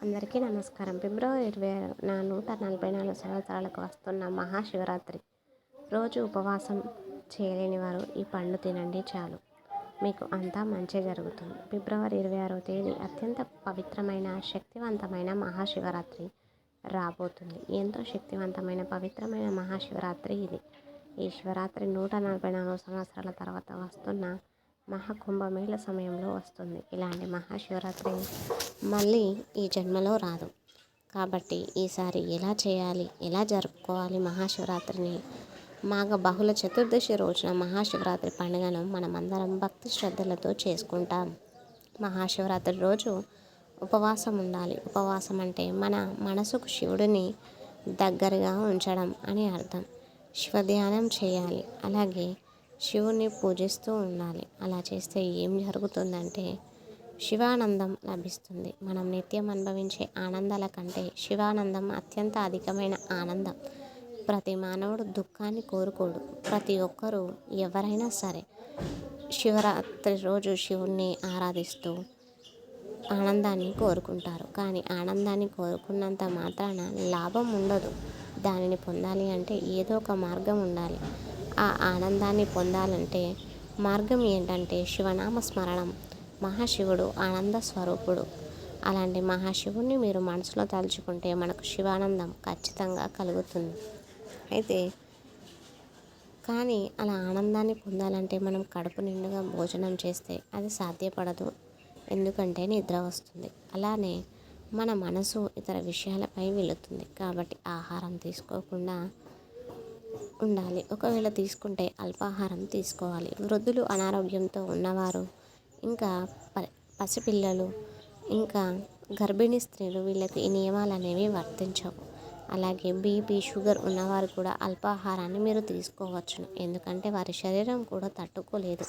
అందరికీ నమస్కారం. ఫిబ్రవరి 26 నా 144 సంవత్సరాలకు వస్తున్న మహాశివరాత్రి రోజు ఉపవాసం చేయలేని వారు ఈ పండు తినండి చాలు, మీకు అంతా మంచి జరుగుతుంది. ఫిబ్రవరి 26వ తేదీ అత్యంత పవిత్రమైన శక్తివంతమైన మహాశివరాత్రి రాబోతుంది. ఎంతో శక్తివంతమైన పవిత్రమైన మహాశివరాత్రి ఇది. ఈ శివరాత్రి 144 సంవత్సరాల తర్వాత వస్తున్న మహాకుంభమేళ సమయంలో వస్తుంది. ఇలాంటి మహాశివరాత్రి మళ్ళీ ఈ జన్మలో రాదు. కాబట్టి ఈసారి ఎలా చేయాలి, ఎలా జరుపుకోవాలి మహాశివరాత్రిని? మాఘ బహుళ చతుర్దశి రోజున మహాశివరాత్రి పండుగను మనమందరం భక్తి శ్రద్ధలతో చేసుకుంటాం. మహాశివరాత్రి రోజు ఉపవాసం ఉండాలి. ఉపవాసం అంటే మన మనసుకు శివుడిని దగ్గరగా ఉంచడం అని అర్థం. శివధ్యానం చేయాలి, అలాగే శివుని పూజిస్తూ ఉండాలి. అలా చేస్తే ఏం జరుగుతుందంటే శివానందం లభిస్తుంది. మనం నిత్యం అనుభవించే ఆనందాల కంటే శివానందం అత్యంత అధికమైన ఆనందం. ప్రతి మానవుడు దుఃఖాన్ని కోరుకోడు. ప్రతి ఒక్కరూ ఎవరైనా సరే శివరాత్రి రోజు శివుణ్ణి ఆరాధిస్తూ ఆనందాన్ని కోరుకుంటారు. కానీ ఆనందాన్ని కోరుకున్నంత మాత్రాన లాభం ఉండదు. దానిని పొందాలి అంటే ఏదో ఒక మార్గం ఉండాలి. ఆ ఆనందాన్ని పొందాలంటే మార్గం ఏంటంటే శివనామ స్మరణం. మహాశివుడు ఆనంద స్వరూపుడు. అలాంటి మహాశివుణ్ణి మీరు మనసులో తలుచుకుంటే మనకు శివానందం ఖచ్చితంగా కలుగుతుంది. అయితే కానీ అలా ఆనందాన్ని పొందాలంటే మనం కడుపు నిండుగా భోజనం చేస్తే అది సాధ్యపడదు. ఎందుకంటే నిద్ర వస్తుంది. అలానే మన మనసు ఇతర విషయాలపై వెళుతుంది. కాబట్టి ఆహారం తీసుకోకుండా ఉండాలి. ఒకవేళ తీసుకుంటే అల్పాహారం తీసుకోవాలి. వృద్ధులు, అనారోగ్యంతో ఉన్నవారు, ఇంకా పసిపిల్లలు, ఇంకా గర్భిణీ స్త్రీలు, వీళ్ళకి ఈ నియమాలు అనేవి వర్తించవు. అలాగే బీపీ, షుగర్ ఉన్నవారు కూడా అల్పాహారాన్ని మీరు తీసుకోవచ్చును. ఎందుకంటే వారి శరీరం కూడా తట్టుకోలేదు.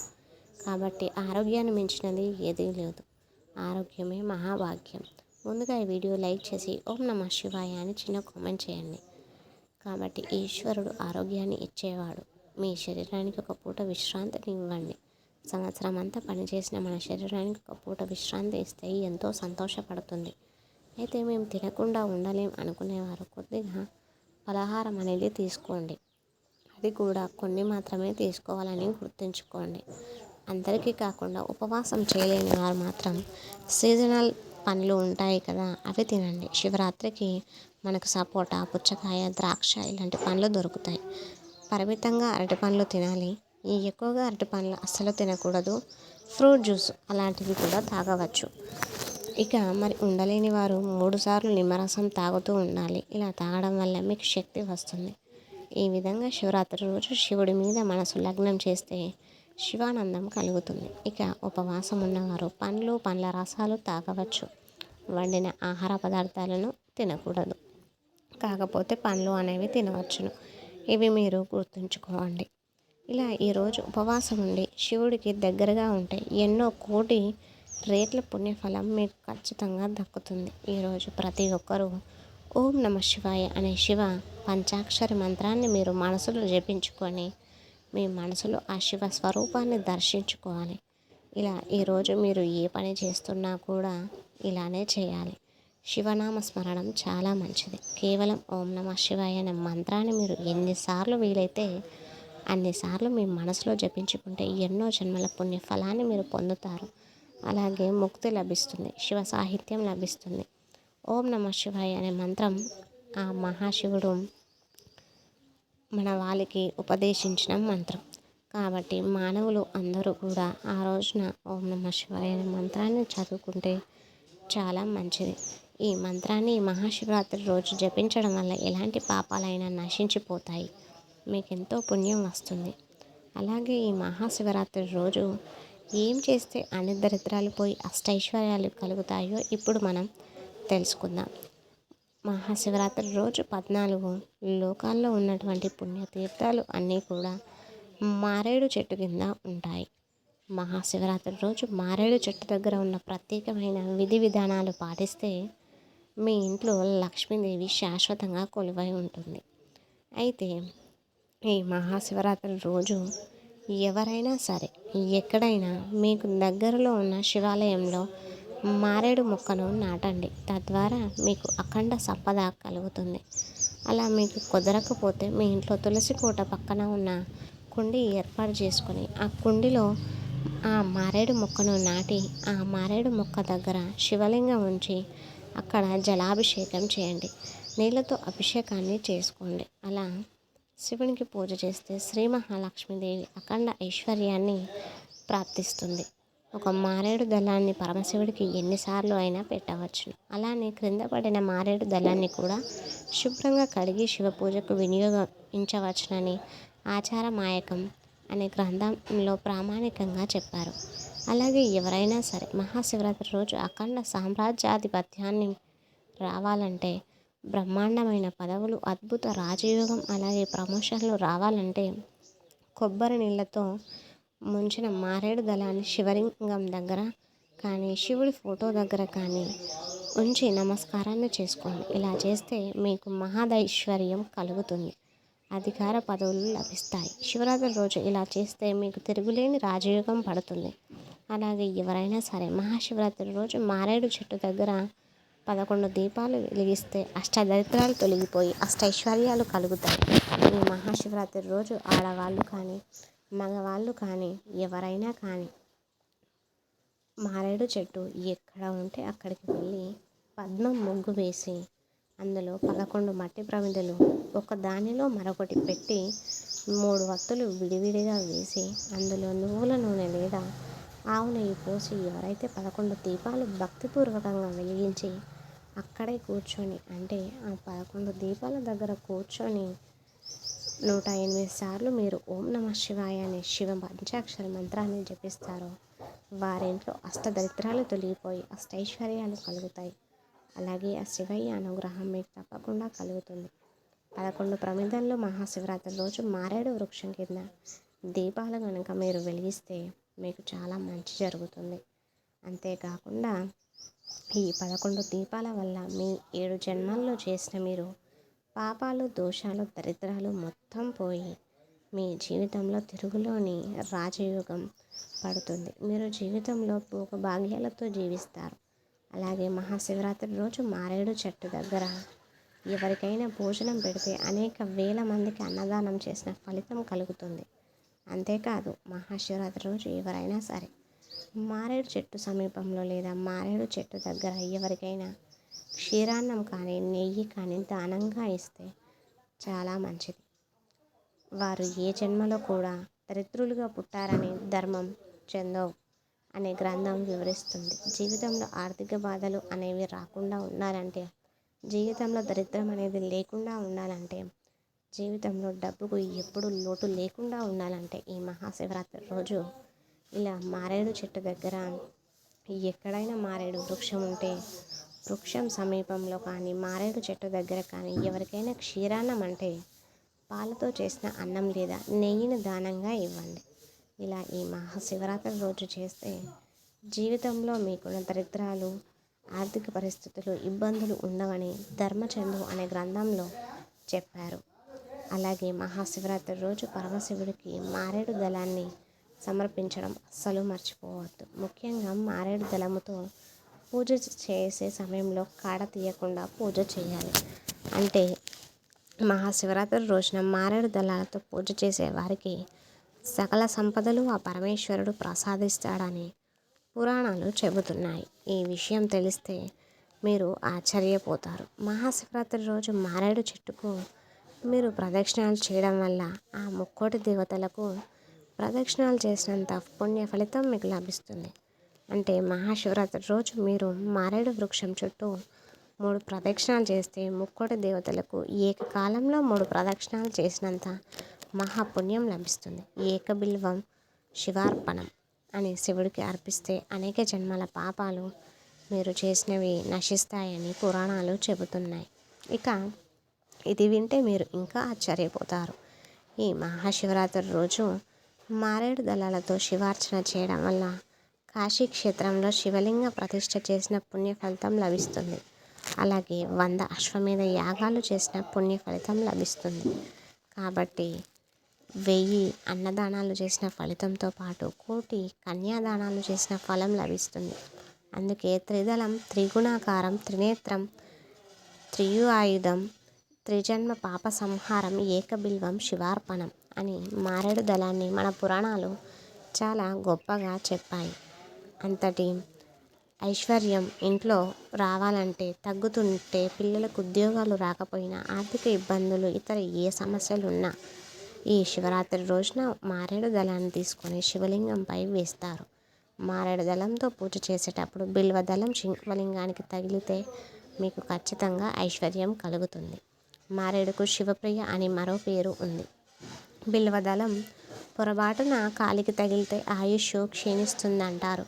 కాబట్టి ఆరోగ్యాన్ని మించినది ఏదీ లేదు. ఆరోగ్యమే మహాభాగ్యం. ముందుగా ఈ వీడియో లైక్ చేసి ఓం నమః శివాయ అని చిన్న కామెంట్ చేయండి. కాబట్టి ఈశ్వరుడు ఆరోగ్యాన్ని ఇచ్చేవాడు. మీ శరీరానికి ఒక పూట విశ్రాంతిని ఇవ్వండి. సంవత్సరం అంతా పనిచేసిన మన శరీరానికి ఒక పూట విశ్రాంతి ఇస్తే ఎంతో సంతోషపడుతుంది. అయితే మేము తినకుండా ఉండలేం అనుకునేవారు కొద్దిగా పలహారం అనేది తీసుకోండి. అది కూడా కొన్ని మాత్రమే తీసుకోవాలని గుర్తుంచుకోండి. అందరికీ కాకుండా ఉపవాసం చేయలేని వారు మాత్రం సీజనల్ పండ్లు ఉంటాయి కదా, అవి తినండి. శివరాత్రికి మనకు సపోటా, పుచ్చకాయ, ద్రాక్ష ఇలాంటి పండ్లు దొరుకుతాయి. పరిమితంగా అరటి పండ్లు తినాలి. ఎక్కువగా అరటి పండ్లు అస్సలు తినకూడదు. ఫ్రూట్ జ్యూస్ అలాంటివి కూడా తాగవచ్చు. ఇక మరి ఉండలేని వారు 3 సార్లు నిమ్మరసం తాగుతూ ఉండాలి. ఇలా తాగడం వల్ల మీకు శక్తి వస్తుంది. ఈ విధంగా శివరాత్రి రోజు శివుడి మీద మనసు లగ్నం చేస్తే శివానందం కలుగుతుంది. ఇక ఉపవాసం ఉన్నవారు పండ్లు, పండ్ల రసాలు తాగవచ్చు. వండిన ఆహార పదార్థాలను తినకూడదు. కాకపోతే పండ్లు అనేవి తినవచ్చును. ఇవి మీరు గుర్తుంచుకోండి. ఇలా ఈరోజు ఉపవాసం ఉండి శివుడికి దగ్గరగా ఉంటే ఎన్నో కోటి రేట్ల పుణ్యఫలం మీకు ఖచ్చితంగా దక్కుతుంది. ఈరోజు ప్రతి ఒక్కరూ ఓం నమః శివాయ అనే శివ పంచాక్షరి మంత్రాన్ని మీరు మనసులో జపించుకొని మీ మనసులో ఆ శివ స్వరూపాన్ని దర్శించుకోవాలి. ఇలా ఈరోజు మీరు ఏ పని చేస్తున్నా కూడా ఇలానే చేయాలి. శివనామ స్మరణం చాలా మంచిది. కేవలం ఓం నమః శివాయ అనే మంత్రాన్ని మీరు ఎన్నిసార్లు వీలైతే అన్నిసార్లు మీ మనసులో జపించుకుంటే ఎన్నో జన్మల పుణ్యఫలాన్ని మీరు పొందుతారు. అలాగే ముక్తి లభిస్తుంది, శివ సాహిత్యం లభిస్తుంది. ఓం నమః శివాయ అనే మంత్రం ఆ మహాశివుడు మన వాళ్ళకి ఉపదేశించిన మంత్రం. కాబట్టి మానవులు అందరూ కూడా ఆ రోజున ఓం నమః శివాయ అనే మంత్రాన్ని చదువుకుంటే చాలా మంచిది. ఈ మంత్రాన్ని మహాశివరాత్రి రోజు జపించడం వల్ల ఎలాంటి పాపాలైనా నశించిపోతాయి. మీకు ఎంతో పుణ్యం వస్తుంది. అలాగే ఈ మహాశివరాత్రి రోజు ఏం చేస్తే అన్ని దరిద్రాలు పోయి అష్టైశ్వర్యాలు కలుగుతాయో ఇప్పుడు మనం తెలుసుకుందాం. మహాశివరాత్రి రోజు 14 లోకాల్లో ఉన్నటువంటి పుణ్యతీర్థాలు అన్నీ కూడా మారేడు చెట్టు కింద ఉంటాయి. మహాశివరాత్రి రోజు మారేడు చెట్టు దగ్గర ఉన్న ప్రత్యేకమైన విధి విధానాలు పాటిస్తే మీ ఇంట్లో లక్ష్మీదేవి శాశ్వతంగా కొలువై ఉంటుంది. అయితే ఈ మహాశివరాత్రి రోజు ఎవరైనా సరే ఎక్కడైనా మీకు దగ్గరలో ఉన్న శివాలయంలో మారేడు మొక్కను నాటండి. తద్వారా మీకు అఖండ సంపద కలుగుతుంది. అలా మీకు కుదరకపోతే మీ ఇంట్లో తులసి కోట పక్కన ఉన్న కుండీ ఏర్పాటు చేసుకొని ఆ కుండీలో ఆ మారేడు మొక్కను నాటి ఆ మారేడు మొక్క దగ్గర శివలింగం ఉంచి అక్కడ జలాభిషేకం చేయండి. నీళ్ళతో అభిషేకాన్ని చేసుకోండి. అలా శివునికి పూజ చేస్తే శ్రీ మహాలక్ష్మీదేవి అఖండ ఐశ్వర్యాన్ని ప్రాప్తిస్తుంది. ఒక మారేడు దళాన్ని పరమశివుడికి ఎన్నిసార్లు అయినా పెట్టవచ్చును. అలానే క్రింద పడిన మారేడు దళాన్ని కూడా శుభ్రంగా కడిగి శివ పూజకు వినియోగించవచ్చునని ఆచారమాయకం అనే గ్రంథంలో ప్రామాణికంగా చెప్పారు. అలాగే ఎవరైనా సరే మహాశివరాత్రి రోజు అఖండ సామ్రాజ్యాధిపత్యాన్ని రావాలంటే, బ్రహ్మాండమైన పదవులు, అద్భుత రాజయోగం, అలాగే ప్రమోషన్లు రావాలంటే కొబ్బరి నీళ్ళతో ముంచిన మారేడు దళాన్ని శివలింగం దగ్గర కానీ శివుడి ఫోటో దగ్గర కానీ ఉంచి నమస్కారాన్ని చేసుకోండి. ఇలా చేస్తే మీకు మహదైశ్వర్యం కలుగుతుంది. అధికార పదవులు లభిస్తాయి. శివరాత్రి రోజు ఇలా చేస్తే మీకు తిరుగులేని రాజయోగం పడుతుంది. అలాగే ఎవరైనా సరే మహాశివరాత్రి రోజు మారేడు చెట్టు దగ్గర 11 దీపాలు వెలిగిస్తే అష్టదరిద్రాలు తొలగిపోయి అష్టైశ్వర్యాలు కలుగుతాయి. ఈ మహాశివరాత్రి రోజు ఆడవాళ్ళు కానీ మగవాళ్ళు కానీ ఎవరైనా కానీ మారేడు చెట్టు ఎక్కడ ఉంటే అక్కడికి వెళ్ళి పద్మం ముగ్గు వేసి అందులో 11 మట్టి ప్రమిదలు ఒక దానిలో మరొకటి పెట్టి 3 వత్తులు విడివిడిగా వేసి అందులో నువ్వుల నూనె లేదా ఆవు నెయ్యి పోసి ఎవరైతే 11 దీపాలు భక్తిపూర్వకంగా వెలిగించి అక్కడే కూర్చొని అంటే ఆ 11 దీపాల దగ్గర కూర్చొని 108 సార్లు మీరు ఓం నమః శివాయ అనే శివ పంచాక్షర మంత్రాన్ని జపిస్తారో వారింట్లో అష్టదరిద్రాలు తొలగిపోయి అష్టైశ్వర్యాలు కలుగుతాయి. అలాగే ఆ శివయ్య అనుగ్రహం మీకు తప్పకుండా కలుగుతుంది. 11 ప్రమిదల్లో మహాశివరాత్రి రోజు మారేడు వృక్షం కింద దీపాలు కనుక మీరు వెలిగిస్తే మీకు చాలా మంచి జరుగుతుంది. అంతేకాకుండా ఈ 11 దీపాల వల్ల మీ 7 జన్మల్లో చేసిన మీరు పాపాలు, దోషాలు, దరిద్రాలు మొత్తం పోయి మీ జీవితంలో తిరుగులోని రాజయోగం పడుతుంది. మీరు జీవితంలో భోగభాగ్యాలతో జీవిస్తారు. అలాగే మహాశివరాత్రి రోజు మారేడు చెట్టు దగ్గర ఎవరికైనా భోజనం పెడితే అనేక వేల మందికి అన్నదానం చేసిన ఫలితం కలుగుతుంది. అంతేకాదు మహాశివరాత్రి రోజు ఎవరైనా సరే మారేడు చెట్టు సమీపంలో లేదా మారేడు చెట్టు దగ్గర ఎవరికైనా క్షీరాన్నం కానీ నెయ్యి కానీ దానంగా ఇస్తే చాలా మంచిది. వారు ఏ జన్మలో కూడా దరిద్రులుగా పుట్టారని ధర్మం చెందవు అనే గ్రంథం వివరిస్తుంది. జీవితంలో ఆర్థిక బాధలు అనేవి రాకుండా ఉండాలంటే, జీవితంలో దరిద్రం అనేది లేకుండా ఉండాలంటే, జీవితంలో డబ్బుకు ఎప్పుడు లోటు లేకుండా ఉండాలంటే ఈ మహాశివరాత్రి రోజు ఇలా మారేడు చెట్టు దగ్గర ఎక్కడైనా మారేడు వృక్షం ఉంటే వృక్షం సమీపంలో కానీ మారేడు చెట్టు దగ్గర కానీ ఎవరికైనా క్షీరాన్నం అంటే పాలతో చేసిన అన్నం లేదా నెయ్యిని దానంగా ఇవ్వండి. ఇలా ఈ మహాశివరాత్రి రోజు చేస్తే జీవితంలో మీకున్న దరిద్రాలు, ఆర్థిక పరిస్థితులు, ఇబ్బందులు ఉండవని ధర్మచందు అనే గ్రంథంలో చెప్పారు. అలాగే మహాశివరాత్రి రోజు పరమశివుడికి మారేడు దళాన్ని సమర్పించడం అస్సలు మర్చిపోవద్దు. ముఖ్యంగా మారేడు దళముతో పూజ చేసే సమయంలో కాడ తీయకుండా పూజ చేయాలి. అంటే మహాశివరాత్రి రోజున మారేడు దళాలతో పూజ చేసే వారికి సకల సంపదలు ఆ పరమేశ్వరుడు ప్రసాదిస్తాడని పురాణాలు చెబుతున్నాయి. ఈ విషయం తెలిస్తే మీరు ఆశ్చర్యపోతారు. మహాశివరాత్రి రోజు మారేడు చెట్టుకు మీరు ప్రదక్షిణాలు చేయడం వల్ల ఆ ముక్కోటి దేవతలకు ప్రదక్షిణాలు చేసినంత పుణ్య ఫలితం మీకు లభిస్తుంది. అంటే మహాశివరాత్రి రోజు మీరు మారేడు వృక్షం చుట్టూ 3 ప్రదక్షిణాలు చేస్తే ముక్కోటి దేవతలకు ఏకకాలంలో 3 ప్రదక్షిణాలు చేసినంత మహాపుణ్యం లభిస్తుంది. ఏకబిల్వం శివార్పణం అని శివుడికి అర్పిస్తే అనేక జన్మల పాపాలు మీరు చేసినవి నశిస్తాయని పురాణాలు చెబుతున్నాయి. ఇక ఇది వింటే మీరు ఇంకా ఆశ్చర్యపోతారు. ఈ మహాశివరాత్రి రోజు మారేడు దళాలతో శివార్చన చేయడం వల్ల కాశీ క్షేత్రంలో శివలింగ ప్రతిష్ఠ చేసిన పుణ్య ఫలితం లభిస్తుంది. అలాగే 100 అశ్వమేధ యాగాలు చేసిన పుణ్య ఫలితం లభిస్తుంది. కాబట్టి 1000 అన్నదానాలు చేసిన ఫలితంతో పాటు 1,00,00,000 కన్యాదానాలు చేసిన ఫలం లభిస్తుంది. అందుకే త్రిదళం త్రిగుణాకారం త్రినేత్రం త్రియుఆయుధం త్రిజన్మ పాప సంహారం ఏకబిల్వం శివార్పణం అని మారేడు దళాన్ని మన పురాణాలు చాలా గొప్పగా చెప్పాయి. అంతటి ఐశ్వర్యం ఇంట్లో రావాలంటే, తగ్గుతుంటే, పిల్లలకు ఉద్యోగాలు రాకపోయినా, ఆర్థిక ఇబ్బందులు, ఇతర ఏ సమస్యలు ఉన్నా ఈ శివరాత్రి రోజున మారేడు దళాన్ని తీసుకొని శివలింగంపై వేస్తారు. మారేడు దళంతో పూజ చేసేటప్పుడు బిల్వ దళం శివలింగానికి తగిలితే మీకు ఖచ్చితంగా ఐశ్వర్యం కలుగుతుంది. మారేడుకు శివప్రియ అని మరో పేరు ఉంది. బిల్వదళం పొరపాటున కాలికి తగిలితే ఆయుష్ క్షీణిస్తుందంటారు.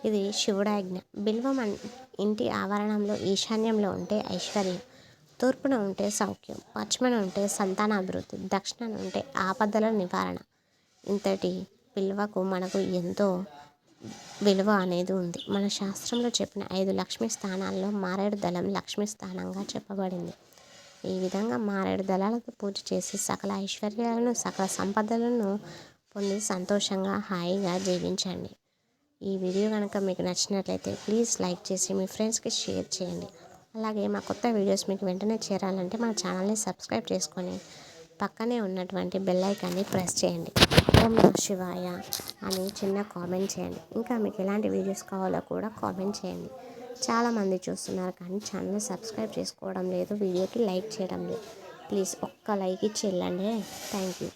ఇది శివుడాజ్ఞ. బిల్వం ఇంటి ఆవరణంలో ఈశాన్యంలో ఉంటే ఐశ్వర్యం, తూర్పున ఉంటే సౌఖ్యం, పశ్చిమన ఉంటే సంతానాభివృద్ధి, దక్షిణాన ఉంటే ఆపదల నివారణ. ఇంతటి బిల్వకు మనకు ఎంతో విలువ అనేది ఉంది. మన శాస్త్రంలో చెప్పిన 5 లక్ష్మీ స్థానాల్లో మారేడు దళం లక్ష్మీ స్థానంగా చెప్పబడింది. ఈ విధంగా మారేడు దళాలతో పూజ చేసి సకల ఐశ్వర్యాలను, సకల సంపదలను పొంది సంతోషంగా హాయిగా జీవించండి. ఈ వీడియో కనుక మీకు నచ్చినట్లయితే ప్లీజ్ లైక్ చేసి మీ ఫ్రెండ్స్కి షేర్ చేయండి. అలాగే మా కొత్త వీడియోస్ మీకు వెంటనే చేరాలంటే మన ఛానల్ని సబ్స్క్రైబ్ చేసుకొని పక్కనే ఉన్నటువంటి బెల్ ఐకాన్ని ప్రెస్ చేయండి. ఓం నమః శివాయ అని చిన్న కామెంట్ చేయండి. ఇంకా మీకు ఎలాంటి వీడియోస్ కావాలో కూడా కామెంట్ చేయండి. చాలామంది చూస్తున్నారు కానీ ఛానల్ని సబ్స్క్రైబ్ చేసుకోవడం లేదు, వీడియోకి లైక్ చేయడం లేదు. ప్లీజ్ ఒక్క లైక్ ఇచ్చి వెళ్ళండి. Thank you.